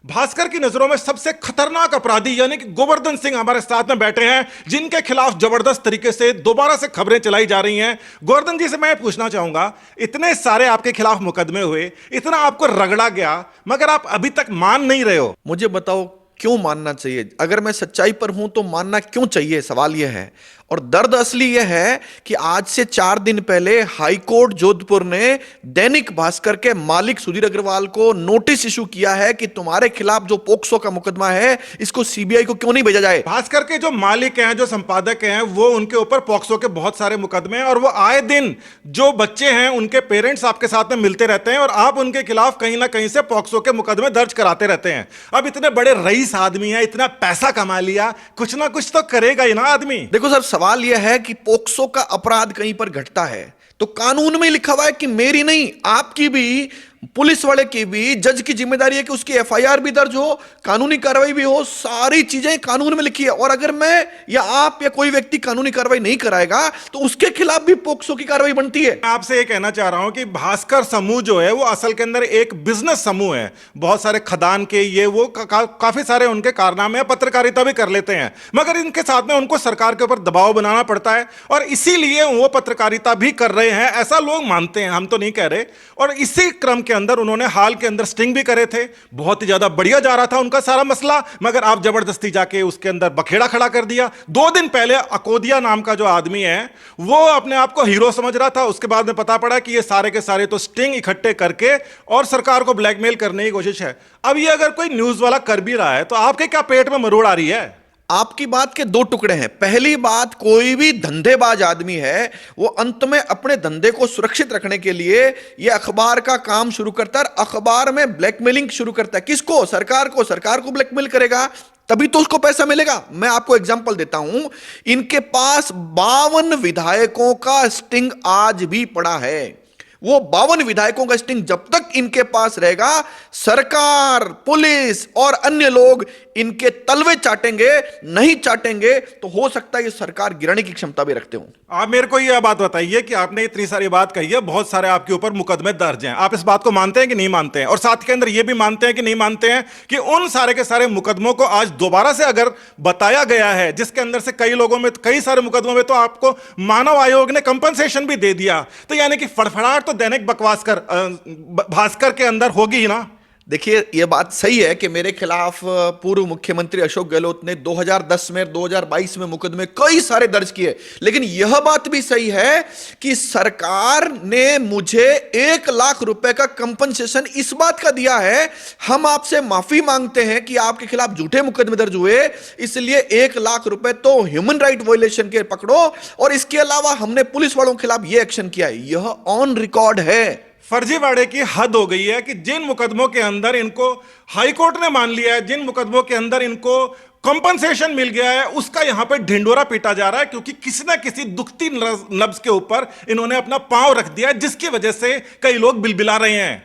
भास्कर की नजरों में सबसे खतरनाक अपराधी यानी कि गोवर्धन सिंह हमारे साथ में बैठे हैं, जिनके खिलाफ जबरदस्त तरीके से दोबारा से खबरें चलाई जा रही हैं। गोवर्धन जी से मैं पूछना चाहूंगा, इतने सारे आपके खिलाफ मुकदमे हुए, इतना आपको रगड़ा गया, मगर आप अभी तक मान नहीं रहे हो। मुझे बताओ क्यों मानना चाहिए? अगर मैं सच्चाई पर हूं तो मानना क्यों चाहिए, सवाल यह है। और दर्द असली यह है कि आज से 4 दिन पहले हाईकोर्ट जोधपुर ने दैनिक भास्कर के मालिक सुधीर अग्रवाल को नोटिस इशू किया है कि तुम्हारे खिलाफ जो पोक्सो का मुकदमा है, इसको सीबीआई को क्यों नहीं भेजा जाए। भास्कर के जो मालिक हैं, जो संपादक हैं, वो उनके ऊपर पॉक्सो के बहुत सारे मुकदमे हैं और वो आए दिन जो बच्चे हैं उनके पेरेंट्स आपके साथ में मिलते रहते हैं और आप उनके खिलाफ कहीं ना कहीं से पॉक्सो के मुकदमे दर्ज कराते रहते हैं। अब इतने बड़े रईस आदमी है, इतना पैसा कमा लिया, कुछ ना कुछ तो करेगा ही ना आदमी। देखो सर, सवाल यह है कि पोक्सो का अपराध कहीं पर घटता है तो कानून में लिखा हुआ है कि मेरी नहीं, आपकी भी, पुलिस वाले की भी, जज की जिम्मेदारी है कि उसकी एफआईआर भी दर्ज हो, कानूनी कार्रवाई भी हो, सारी चीजें कानून में लिखी है। और अगर मैं या आप या कोई व्यक्ति कानूनी कार्रवाई नहीं कराएगा तो उसके खिलाफ भी पोक्सो की कार्रवाई बनती है। मैं आपसे ये कहना चाह रहा हूं कि भास्कर समूह जो है वो असल के अंदर एक बिजनेस समूह है। बहुत सारे खदान के ये वो काफी सारे उनके कारनामे हैं, पत्रकारिता भी कर लेते हैं, मगर इनके साथ में उनको सरकार के ऊपर दबाव बनाना पड़ता है और इसीलिए वो पत्रकारिता भी कर रहे हैं, ऐसा लोग मानते हैं, हम तो नहीं कह रहे। और इसी क्रम के अंदर उन्होंने हाल के अंदर स्टिंग भी करे थे, बहुत ही ज्यादा बढ़िया जा रहा था उनका सारा मसला, मगर आप जबरदस्ती जाके उसके अंदर बखेड़ा खड़ा कर दिया। 2 दिन पहले अकोदिया नाम का जो आदमी है वो अपने आप को हीरो समझ रहा था, उसके बाद में पता पड़ा कि ये सारे के सारे तो स्टिंग इकट्ठे करके और सरकार को ब्लैकमेल करने की कोशिश है। अब ये अगर कोई न्यूज वाला कर भी रहा है तो आपके क्या पेट में मरोड़ आ रही है? आपकी बात के 2 टुकड़े हैं। पहली बात, कोई भी धंधेबाज आदमी है वो अंत में अपने धंधे को सुरक्षित रखने के लिए ये अखबार का काम शुरू करता है, अखबार में ब्लैकमेलिंग शुरू करता है। किसको? सरकार को। सरकार को ब्लैकमेल करेगा तभी तो उसको पैसा मिलेगा। मैं आपको एग्जांपल देता हूं, इनके पास 52 विधायकों का स्टिंग आज भी पड़ा है। वो 52 विधायकों का स्टिंग जब तक इनके पास रहेगा, सरकार, पुलिस और अन्य लोग इनके तलवे चाटेंगे। नहीं चाटेंगे तो हो सकता है ये सरकार गिराने की क्षमता भी रखते हो। आप मेरे को यह बात बताइए कि आपने इतनी सारी बात कही है, बहुत सारे आपके ऊपर मुकदमे दर्ज हैं, आप इस बात को मानते हैं कि नहीं मानते हैं? और साथ के अंदर यह भी मानते हैं कि नहीं मानते हैं कि उन सारे के सारे मुकदमों को आज दोबारा से अगर बताया गया है, जिसके अंदर से कई लोगों में, कई सारे मुकदमों में तो आपको मानव आयोग ने कंपनसेशन भी दे दिया, तो यानी कि फड़फड़ाहट तो दैनिक भास्कर के अंदर होगी ही ना? देखिए, यह बात सही है कि मेरे खिलाफ पूर्व मुख्यमंत्री अशोक गहलोत ने 2010 में, 2022 में मुकदमे कई सारे दर्ज किए, लेकिन यह बात भी सही है कि सरकार ने मुझे 1 लाख रुपए का कंपनसेशन इस बात का दिया है, हम आपसे माफी मांगते हैं कि आपके खिलाफ झूठे मुकदमे दर्ज हुए, इसलिए 1 लाख रुपए तो ह्यूमन राइट वायलेशन के पकड़ो, और इसके अलावा हमने पुलिस वालों के खिलाफ यह एक्शन किया है। यह ऑन रिकॉर्ड है। फर्जीवाड़े की हद हो गई है कि जिन मुकदमों के अंदर इनको हाईकोर्ट ने मान लिया है, जिन मुकदमों के अंदर इनको कंपनसेशन मिल गया है, उसका यहां पे ढिंडोरा पीटा जा रहा है, क्योंकि किसी ना किसी दुखती नब्ज के ऊपर इन्होंने अपना पांव रख दिया है, जिसकी वजह से कई लोग बिलबिला रहे हैं।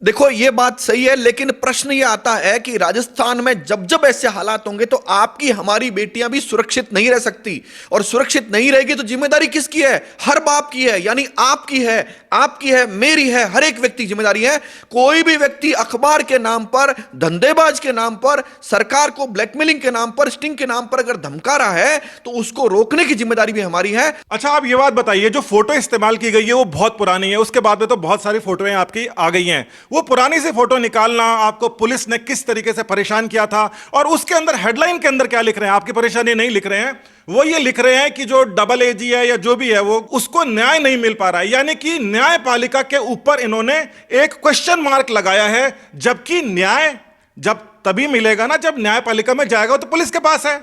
देखो, यह बात सही है, लेकिन प्रश्न यह आता है कि राजस्थान में जब जब ऐसे हालात होंगे तो आपकी, हमारी बेटियां भी सुरक्षित नहीं रह सकती, और सुरक्षित नहीं रहेगी तो जिम्मेदारी किसकी है? हर बाप की है, यानी आपकी है, आपकी है, मेरी है, हर एक व्यक्ति की जिम्मेदारी है। कोई भी व्यक्ति अखबार के नाम पर, धंधेबाज के नाम पर, सरकार को ब्लैकमेलिंग के नाम पर, स्टिंग के नाम पर अगर धमका रहा है तो उसको रोकने की जिम्मेदारी भी हमारी है। अच्छा, आप ये बात बताइए, जो फोटो इस्तेमाल की गई है वो बहुत पुरानी है, उसके बाद में तो बहुत सारी फोटोएं आपकी आ गई हैं, वो पुरानी सी फोटो निकालना आपको पुलिस ने किस तरीके से परेशान किया था, और उसके अंदर हेडलाइन के अंदर क्या लिख रहे हैं? आपकी परेशानी नहीं लिख रहे हैं, वो ये लिख रहे हैं कि जो डबल एजी है या जो भी है वो, उसको न्याय नहीं मिल पा रहा है, यानी कि न्यायपालिका के ऊपर इन्होंने एक क्वेश्चन मार्क लगाया है, जबकि न्याय जब तभी मिलेगा ना जब न्यायपालिका में जाएगा तो पुलिस के पास है।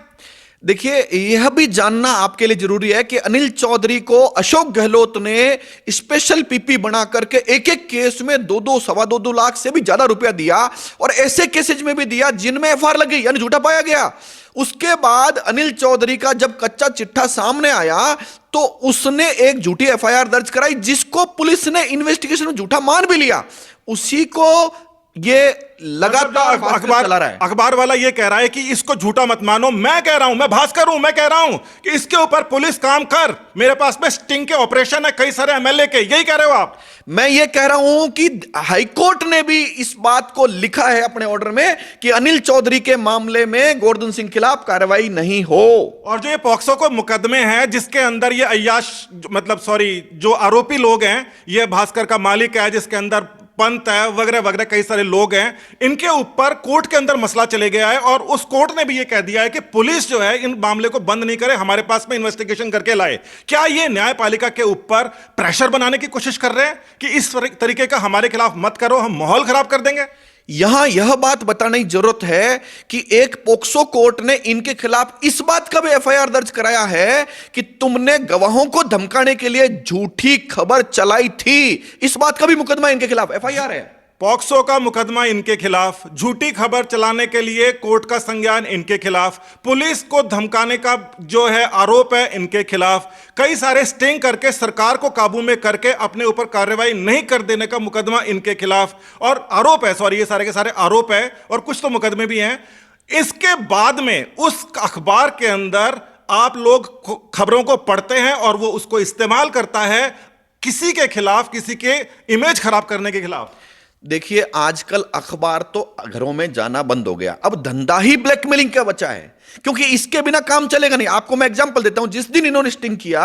देखिए, यह भी जानना आपके लिए जरूरी है कि अनिल चौधरी को अशोक गहलोत ने स्पेशल पीपी बना करके एक एक केस में 2-2, सवा 2-2 लाख से भी ज्यादा रुपया दिया, और ऐसे केसेज में भी दिया जिनमें एफआईआर लगी, यानी झूठा पाया गया। उसके बाद अनिल चौधरी का जब कच्चा चिट्ठा सामने आया तो उसने एक झूठी एफआईआर दर्ज कराई, जिसको पुलिस ने इन्वेस्टिगेशन में झूठा मान भी लिया। उसी को ये लगातार भास्कर चला रहा है। अखबार वाला ये कह रहा है कि इसको झूठा मत मानो, मैं कह रहा हूं, मैं भास्कर हूं, मैं कह रहा हूं कि इसके ऊपर पुलिस काम कर, मेरे पास में स्टिंग के ऑपरेशन है कई सारे एमएलए के, यही कह रहे हो आप? मैं ये कह रहा हूं कि हाईकोर्ट ने भी इस बात को लिखा है अपने ऑर्डर में कि अनिल चौधरी के मामले में गोवर्धन सिंह खिलाफ कार्रवाई नहीं हो। और जो ये पॉक्सो को मुकदमे हैं जिसके अंदर ये अय्याश, मतलब सॉरी, जो आरोपी लोग हैं, ये भास्कर का मालिक है जिसके अंदर पंत है वगैरह वगैरह कई सारे लोग हैं, इनके ऊपर कोर्ट के अंदर मसला चले गया है और उस कोर्ट ने भी ये कह दिया है कि पुलिस जो है इन मामले को बंद नहीं करे, हमारे पास में इन्वेस्टिगेशन करके लाए। क्या ये न्यायपालिका के ऊपर प्रेशर बनाने की कोशिश कर रहे हैं कि इस तरीके का हमारे खिलाफ मत करो, हम माहौल खराब कर देंगे? यहां यह बात बताने की जरूरत है कि एक पोक्सो कोर्ट ने इनके खिलाफ इस बात का भी एफआईआर दर्ज कराया है कि तुमने गवाहों को धमकाने के लिए झूठी खबर चलाई थी। इस बात का भी मुकदमा इनके खिलाफ एफआईआर है। पॉक्सो का मुकदमा इनके खिलाफ, झूठी खबर चलाने के लिए कोर्ट का संज्ञान इनके खिलाफ, पुलिस को धमकाने का जो है आरोप है इनके खिलाफ, कई सारे स्टिंग करके सरकार को काबू में करके अपने ऊपर कार्रवाई नहीं कर देने का मुकदमा इनके खिलाफ और आरोप है, सॉरी, ये सारे के सारे आरोप है और कुछ तो मुकदमे भी हैं। इसके बाद में उस अखबार के अंदर आप लोग खबरों को पढ़ते हैं और वो उसको इस्तेमाल करता है किसी के खिलाफ, किसी के इमेज खराब करने के खिलाफ। देखिए, आजकल अखबार तो घरों में जाना बंद हो गया, अब धंधा ही ब्लैकमेलिंग का बचा है, क्योंकि इसके बिना काम चलेगा नहीं। आपको मैं एग्जांपल देता हूं, जिस दिन इन्होंने स्टिंग किया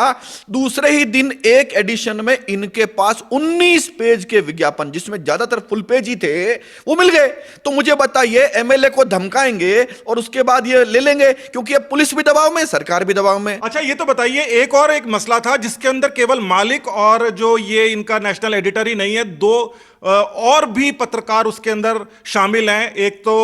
दूसरे ही दिन एक एडिशन में इनके पास 19 पेज के विज्ञापन, जिसमें ज्यादातर फुल पेज ही थे, वो मिल गए। तो मुझे बताइए, एमएलए को धमकाएंगे और उसके बाद ये ले लेंगे, क्योंकि अब पुलिस भी दबाव में, सरकार भी दबाव में। अच्छा, ये तो बताइए, एक मसला था जिसके अंदर केवल मालिक और जो ये इनका नेशनल एडिटर ही नहीं है, दो और भी पत्रकार उसके अंदर शामिल हैं। एक तो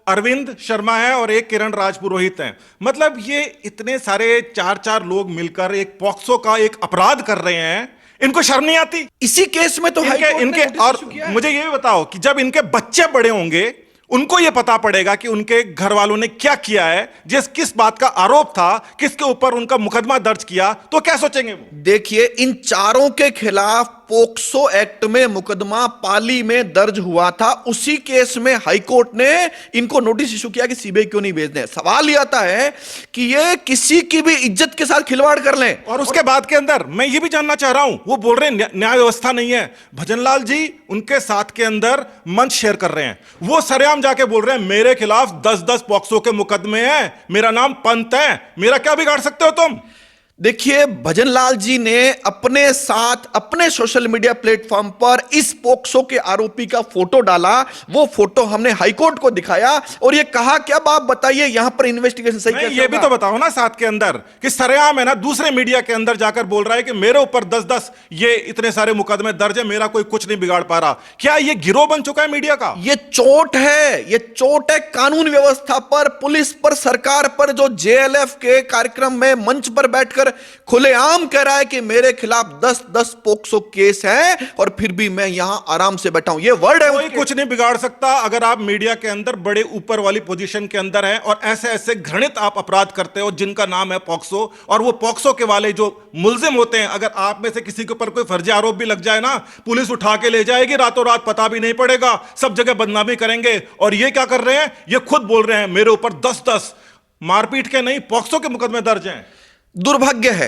अरविंद शर्मा है और एक किरण राजपुरोहित हैं। मतलब ये इतने सारे चार लोग मिलकर एक पॉक्सो का एक अपराध कर रहे हैं, इनको शर्म नहीं आती? इसी केस में तो इनके और मुझे ये भी बताओ कि जब इनके बच्चे बड़े होंगे उनको ये पता पड़ेगा कि उनके घर वालों ने क्या किया है, किस बात का आरोप था, किसके ऊपर उनका मुकदमा दर्ज किया, तो क्या सोचेंगे वो? देखिए, इन चारों के खिलाफ पोक्सो एक्ट में मुकदमा पाली में दर्ज हुआ था। उसी केस में हाईकोर्ट ने इनको नोटिस इशू किया कि सीबीआई क्यों नहीं भेजने। सवाल यह आता है कि ये किसी की भी इज्जत के साथ खिलवाड़ कर लें। और उसके बाद के अंदर मैं ये भी जानना चाह रहा हूं, वो बोल रहे हैं न्याय व्यवस्था नहीं है। भजनलाल जी उनके साथ के अंदर मंच शेयर कर रहे हैं, वो सरेआम जाके बोल रहे हैं मेरे खिलाफ 10-10 पॉक्सो के मुकदमे हैं, मेरा नाम पंत है, मेरा क्या बिगाड़ सकते हो तुम? देखिए, भजनलाल जी ने अपने साथ अपने सोशल मीडिया प्लेटफॉर्म पर इस पोक्सो के आरोपी का फोटो डाला। वो फोटो हमने हाईकोर्ट को दिखाया और ये कहा कि अब आप बताइए यहां पर इन्वेस्टिगेशन सही कैसे होगा? ये भी तो बताओ ना साथ के अंदर कि सरेआम है ना, दूसरे मीडिया के अंदर जाकर बोल रहा है कि मेरे ऊपर 10-10 ये इतने सारे मुकदमे दर्ज है, मेरा कोई कुछ नहीं बिगाड़ पा रहा। क्या ये गिरोह बन चुका है मीडिया का? ये चोट है, ये चोट है कानून व्यवस्था पर, पुलिस पर, सरकार पर, जो जेएलएफ के कार्यक्रम में मंच पर बैठकर खुलेआम कह रहा है कि मेरे खिलाफ 10-10 पोक्सो केस है और फिर भी मैं यहां आराम से बैठा हूं। ये वर्ड है, कोई कुछ नहीं बिगाड़ सकता अगर आप मीडिया के अंदर बड़े ऊपर वाली पोजीशन के अंदर हैं और ऐसे ऐसे घृणित आप अपराध करते हो जिनका नाम है पॉक्सो। और वो पॉक्सो के वाले जो मुल्जिम होते हैं, अगर आप में से किसी के ऊपर कोई फर्जी आरोप भी लग जाए ना, पुलिस उठा के ले जाएगी रातों रात, पता भी नहीं पड़ेगा, सब जगह बदनामी करेंगे। और ये क्या कर रहे हैं, ये खुद बोल रहे हैं मेरे ऊपर 10-10 मारपीट के नहीं, पॉक्सो के मुकदमे दर्ज हैं। दुर्भाग्य है,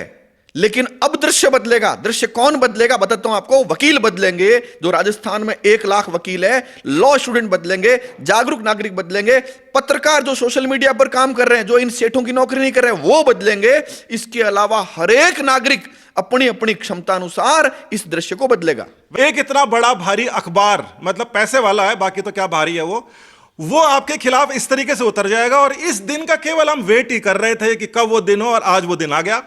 लेकिन अब दृश्य बदलेगा। दृश्य कौन बदलेगा बताता हूं आपको। वकील बदलेंगे, जो राजस्थान में 1 लाख वकील है, लॉ स्टूडेंट बदलेंगे, जागरूक नागरिक बदलेंगे, पत्रकार जो सोशल मीडिया पर काम कर रहे हैं, जो इन सेठों की नौकरी नहीं कर रहे हैं, वो बदलेंगे। इसके अलावा हर एक नागरिक अपनी अपनी क्षमता अनुसार इस दृश्य को बदलेगा। एक इतना बड़ा भारी अखबार, मतलब पैसे वाला है, बाकी तो क्या भारी है वो आपके खिलाफ इस तरीके से उतर जाएगा। और इस दिन का केवल हम वेट ही कर रहे थे कि कब वो दिन हो, और आज वो दिन आ गया।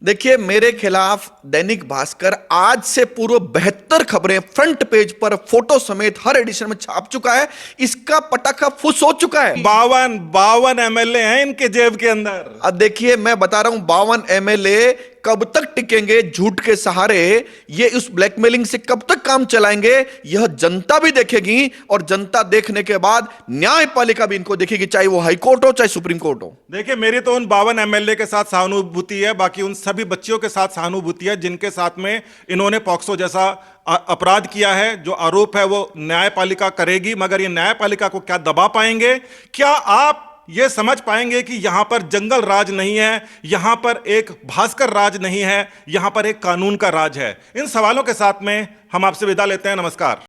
देखिए, मेरे खिलाफ दैनिक भास्कर आज से पूर्व 72 खबरें फ्रंट पेज पर फोटो समेत हर एडिशन में छाप चुका है। इसका पटाखा फुस हो चुका है। 52 एमएलए हैं इनके जेब के अंदर। अब देखिए, मैं बता रहा हूं, 52 एमएलए कब तक टिकेंगे झूठ के सहारे, ये उस ब्लैकमेलिंग से कब तक काम चलाएंगे, यह जनता भी देखेगी। और जनता देखने के बाद न्यायपालिका भी इनको देखेगी, चाहे वो हाई कोर्ट हो चाहे सुप्रीम कोर्ट हो। देखिए, मेरी तो उन 52 एमएलए के साथ सहानुभूति है, बाकी उन सभी बच्चियों के साथ सहानुभूति है जिनके साथ में इन्होंने पॉक्सो जैसा अपराध किया है। जो आरोप है वो न्यायपालिका करेगी, मगर ये न्यायपालिका को क्या दबा पाएंगे? क्या आप ये समझ पाएंगे कि यहां पर जंगल राज नहीं है, यहां पर एक भास्कर राज नहीं है, यहां पर एक कानून का राज है? इन सवालों के साथ में हम आपसे विदा लेते हैं। नमस्कार।